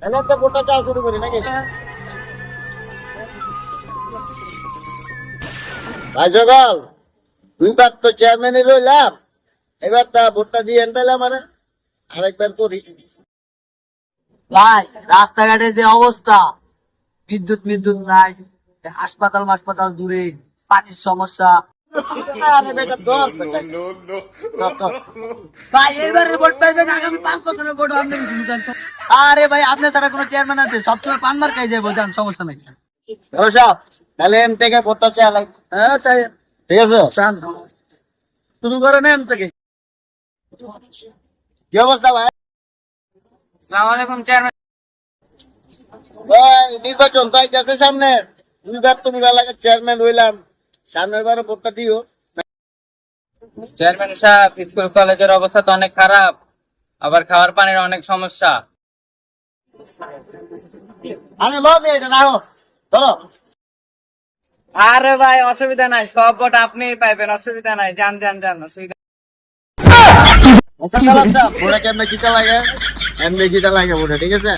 এনে তো ভোটটা চাওয়া শুরু করি নাকি? ভাই সকল, দুইবার তো চেয়ারম্যানই রইলাম, এবার তা ভোটটা দিয়ে এনতাইলে আমার আরেকবার করি। ভাই রাস্তাঘাটের যে অবস্থা, বিদ্যুৎ মিদ্যুৎ নাই, হাসপাতাল দূরে, পানির সমস্যা। আরে বেটা ধর বেটা, ধর, ধর। ভাই এবারে ভোট পাইবেন, আগামী 5 বছরের ভোট আপনার আরে ভাই আপনার ছাড়া কোনো চেয়ারম্যান আছে? সবসময় পানবার খাই যাবো, যান, সমস্যা নাই। ধরো সব, তাহলে এম থেকে ভোটটা চেয়ে লাগবে। হ্যাঁ চাই, ঠিক আছে? চান শুরু করে নেন থেকে। কি অবস্থা ভাই? আসসালামু আলাইকুম চেয়ারম্যান। ভাই নির্বাচন তো আইতেছে সামনে, দুইবার তুমি এলাকার চেয়ারম্যান হইলাম, সামনের বারে ভোটটা দিও। চেয়ারম্যান সাহেব, স্কুল কলেজের অবস্থা তো অনেক খারাপ, আবার খাওয়ার পানির অনেক সমস্যা। আরে লবি এটা না হোক, ধরো। আরে ভাই অসুবিধা নাই, সব ভোট আপনিই পাইবেন, অসুবিধা নাই, যান যান যান, অসুবিধা ভোটে কেমনে কিটা লাগে, এমনি কিটা লাগে ভোটে, ঠিক আছে?